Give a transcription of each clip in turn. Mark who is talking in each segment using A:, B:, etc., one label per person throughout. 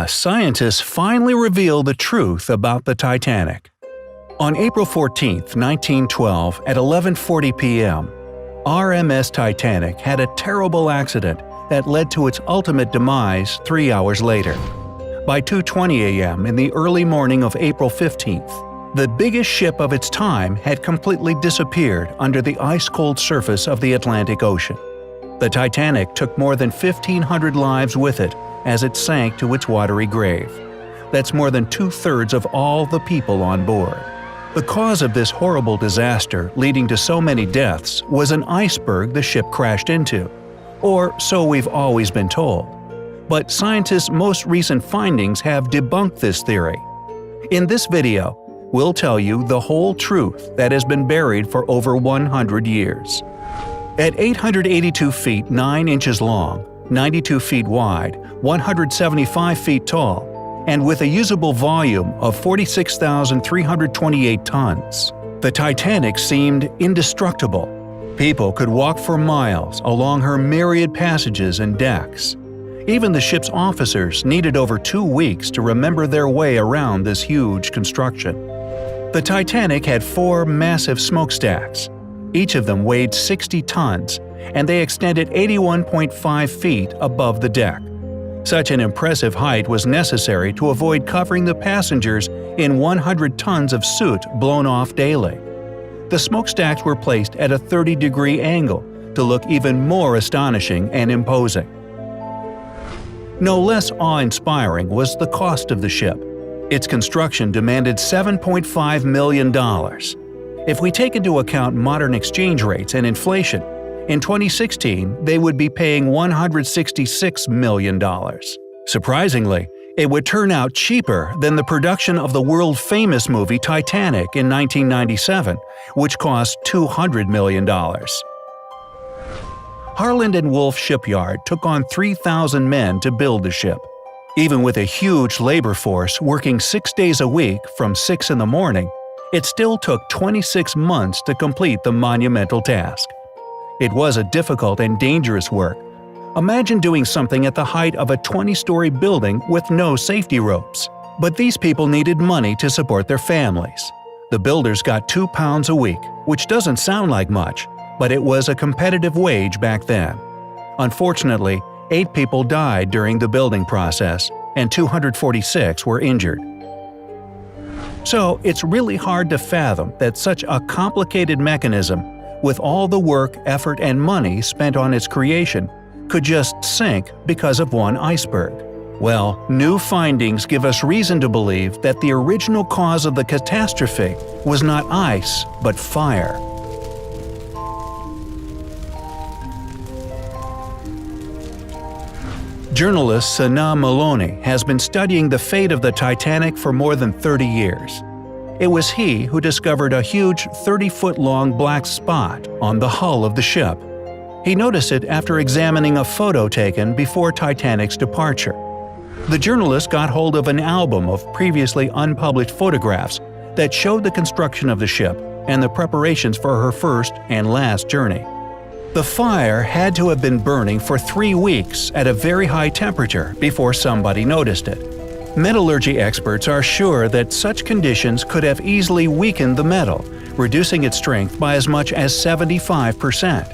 A: Scientists finally reveal the truth about the Titanic. On April 14, 1912, at 11:40 p.m., RMS Titanic had a terrible accident that led to its ultimate demise 3 hours later. By 2:20 a.m. in the early morning of April 15th, the biggest ship of its time had completely disappeared under the ice-cold surface of the Atlantic Ocean. The Titanic took more than 1,500 lives with it as it sank to its watery grave. That's more than 2/3 of all the people on board. The cause of this horrible disaster, leading to so many deaths, was an iceberg the ship crashed into. Or so we've always been told. But scientists' most recent findings have debunked this theory. In this video, we'll tell you the whole truth that has been buried for over 100 years. At 882 feet 9 inches long, 92 feet wide, 175 feet tall, and with a usable volume of 46,328 tons, the Titanic seemed indestructible. People could walk for miles along her myriad passages and decks. Even the ship's officers needed over 2 weeks to remember their way around this huge construction. The Titanic had 4 massive smokestacks. Each of them weighed 60 tons, and they extended 81.5 feet above the deck. Such an impressive height was necessary to avoid covering the passengers in 100 tons of soot blown off daily. The smokestacks were placed at a 30-degree angle to look even more astonishing and imposing. No less awe-inspiring was the cost of the ship. Its construction demanded $7.5 million. If we take into account modern exchange rates and inflation, in 2016 they would be paying $166 million. Surprisingly, it would turn out cheaper than the production of the world-famous movie Titanic in 1997, which cost $200 million. Harland & Wolff Shipyard took on 3,000 men to build the ship. Even with a huge labor force working 6 days a week from 6 in the morning, it still took 26 months to complete the monumental task. It was a difficult and dangerous work. Imagine doing something at the height of a 20-story building with no safety ropes. But these people needed money to support their families. The builders got £2 a week, which doesn't sound like much, but it was a competitive wage back then. Unfortunately, 8 people died during the building process, and 246 were injured. So it's really hard to fathom that such a complicated mechanism, with all the work, effort, and money spent on its creation, could just sink because of one iceberg. Well, new findings give us reason to believe that the original cause of the catastrophe was not ice, but fire. Journalist Sana Maloney has been studying the fate of the Titanic for more than 30 years. It was he who discovered a huge 30-foot-long black spot on the hull of the ship. He noticed it after examining a photo taken before Titanic's departure. The journalist got hold of an album of previously unpublished photographs that showed the construction of the ship and the preparations for her first and last journey. The fire had to have been burning for 3 weeks at a very high temperature before somebody noticed it. Metallurgy experts are sure that such conditions could have easily weakened the metal, reducing its strength by as much as 75%.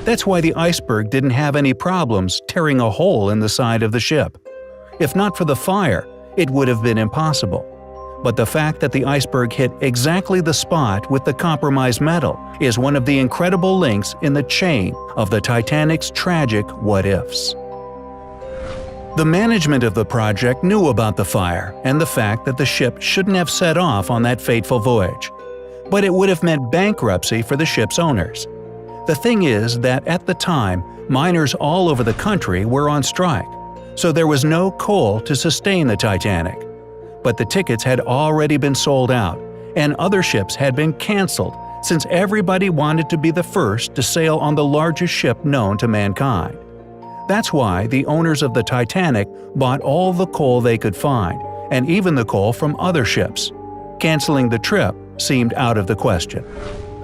A: That's why the iceberg didn't have any problems tearing a hole in the side of the ship. If not for the fire, it would have been impossible. But the fact that the iceberg hit exactly the spot with the compromised metal is one of the incredible links in the chain of the Titanic's tragic what-ifs. The management of the project knew about the fire and the fact that the ship shouldn't have set off on that fateful voyage. But it would have meant bankruptcy for the ship's owners. The thing is that at the time, miners all over the country were on strike, so there was no coal to sustain the Titanic. But the tickets had already been sold out, and other ships had been cancelled since everybody wanted to be the first to sail on the largest ship known to mankind. That's why the owners of the Titanic bought all the coal they could find, and even the coal from other ships. Canceling the trip seemed out of the question.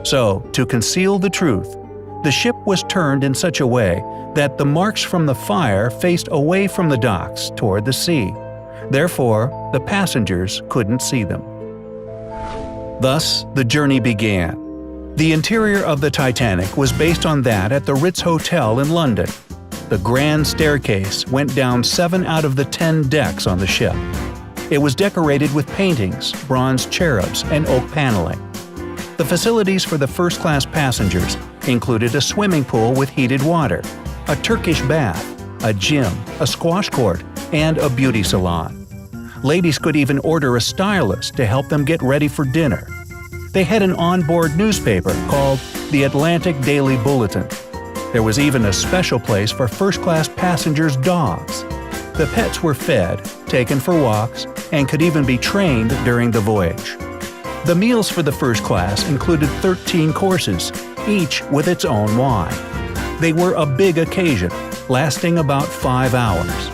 A: So, to conceal the truth, the ship was turned in such a way that the marks from the fire faced away from the docks toward the sea. Therefore, the passengers couldn't see them. Thus, the journey began. The interior of the Titanic was based on that at the Ritz Hotel in London. The grand staircase went down 7 out of the 10 decks on the ship. It was decorated with paintings, bronze cherubs, and oak paneling. The facilities for the first-class passengers included a swimming pool with heated water, a Turkish bath, a gym, a squash court, and a beauty salon. Ladies could even order a stylist to help them get ready for dinner. They had an onboard newspaper called the Atlantic Daily Bulletin. There was even a special place for first-class passengers' dogs. The pets were fed, taken for walks, and could even be trained during the voyage. The meals for the first class included 13 courses, each with its own wine. They were a big occasion, lasting about 5 hours.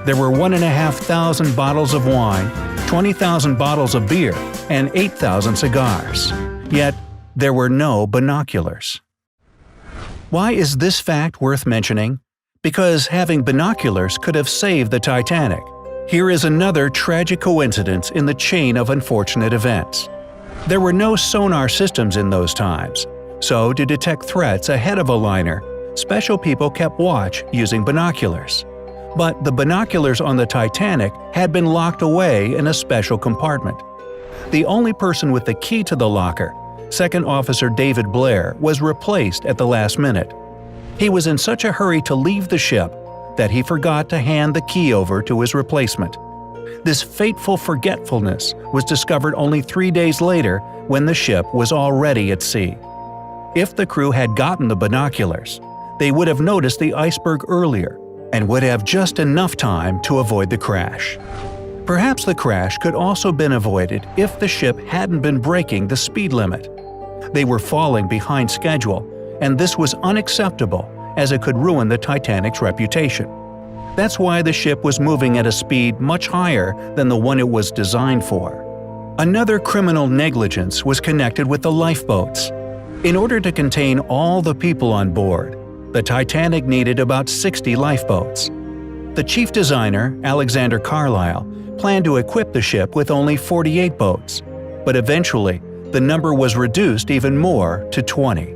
A: There were 1,500 bottles of wine, 20,000 bottles of beer, and 8,000 cigars. Yet, there were no binoculars. Why is this fact worth mentioning? Because having binoculars could have saved the Titanic. Here is another tragic coincidence in the chain of unfortunate events. There were no sonar systems in those times, so to detect threats ahead of a liner, special people kept watch using binoculars. But the binoculars on the Titanic had been locked away in a special compartment. The only person with the key to the locker, Second Officer David Blair, was replaced at the last minute. He was in such a hurry to leave the ship that he forgot to hand the key over to his replacement. This fateful forgetfulness was discovered only 3 days later when the ship was already at sea. If the crew had gotten the binoculars, they would have noticed the iceberg earlier and would have just enough time to avoid the crash. Perhaps the crash could also been avoided if the ship hadn't been breaking the speed limit. They were falling behind schedule, and this was unacceptable as it could ruin the Titanic's reputation. That's why the ship was moving at a speed much higher than the one it was designed for. Another criminal negligence was connected with the lifeboats. In order to contain all the people on board, the Titanic needed about 60 lifeboats. The chief designer, Alexander Carlisle, planned to equip the ship with only 48 boats, but eventually the number was reduced even more to 20.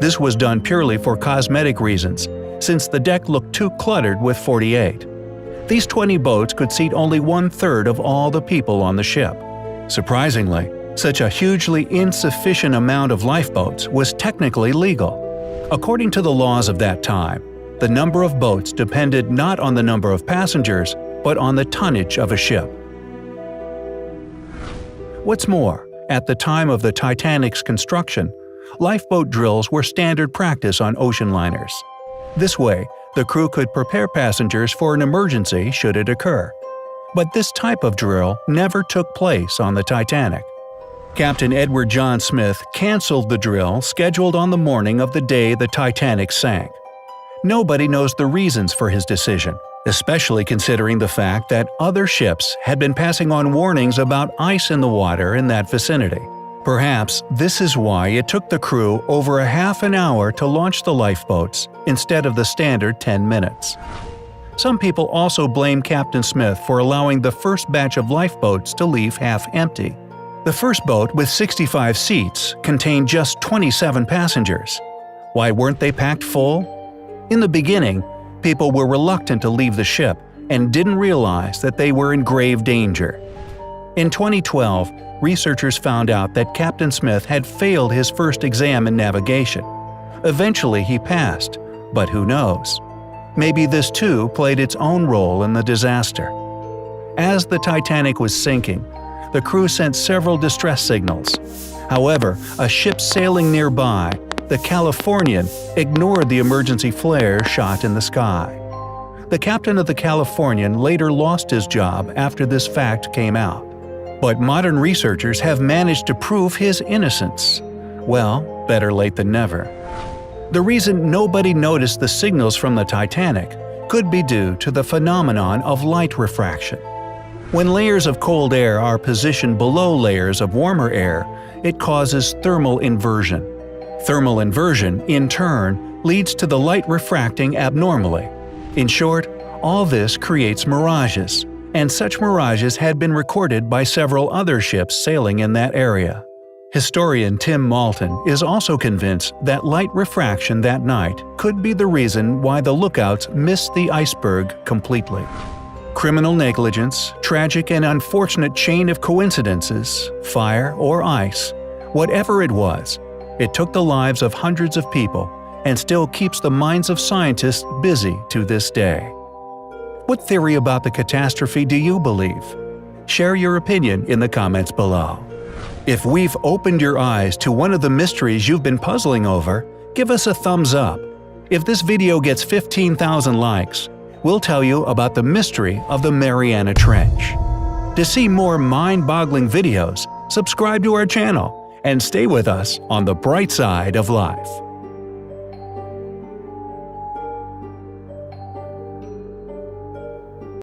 A: This was done purely for cosmetic reasons, since the deck looked too cluttered with 48. These 20 boats could seat only 1/3 of all the people on the ship. Surprisingly, such a hugely insufficient amount of lifeboats was technically legal. According to the laws of that time, the number of boats depended not on the number of passengers, but on the tonnage of a ship. What's more, at the time of the Titanic's construction, lifeboat drills were standard practice on ocean liners. This way, the crew could prepare passengers for an emergency should it occur. But this type of drill never took place on the Titanic. Captain Edward John Smith canceled the drill scheduled on the morning of the day the Titanic sank. Nobody knows the reasons for his decision, especially considering the fact that other ships had been passing on warnings about ice in the water in that vicinity. Perhaps this is why it took the crew over a half an hour to launch the lifeboats instead of the standard 10 minutes. Some people also blame Captain Smith for allowing the first batch of lifeboats to leave half empty. The first boat, with 65 seats, contained just 27 passengers. Why weren't they packed full? In the beginning, people were reluctant to leave the ship and didn't realize that they were in grave danger. In 2012, researchers found out that Captain Smith had failed his first exam in navigation. Eventually he passed, but who knows? Maybe this too played its own role in the disaster. As the Titanic was sinking, the crew sent several distress signals. However, a ship sailing nearby, the Californian, ignored the emergency flare shot in the sky. The captain of the Californian later lost his job after this fact came out. But modern researchers have managed to prove his innocence. Well, better late than never. The reason nobody noticed the signals from the Titanic could be due to the phenomenon of light refraction. When layers of cold air are positioned below layers of warmer air, it causes thermal inversion. Thermal inversion, in turn, leads to the light refracting abnormally. In short, all this creates mirages, and such mirages had been recorded by several other ships sailing in that area. Historian Tim Malton is also convinced that light refraction that night could be the reason why the lookouts missed the iceberg completely. Criminal negligence, tragic and unfortunate chain of coincidences, fire or ice, whatever it was, it took the lives of hundreds of people and still keeps the minds of scientists busy to this day. What theory about the catastrophe do you believe? Share your opinion in the comments below. If we've opened your eyes to one of the mysteries you've been puzzling over, give us a thumbs up. If this video gets 15,000 likes, we'll tell you about the mystery of the Mariana Trench. To see more mind-boggling videos, subscribe to our channel and stay with us on the bright side of life.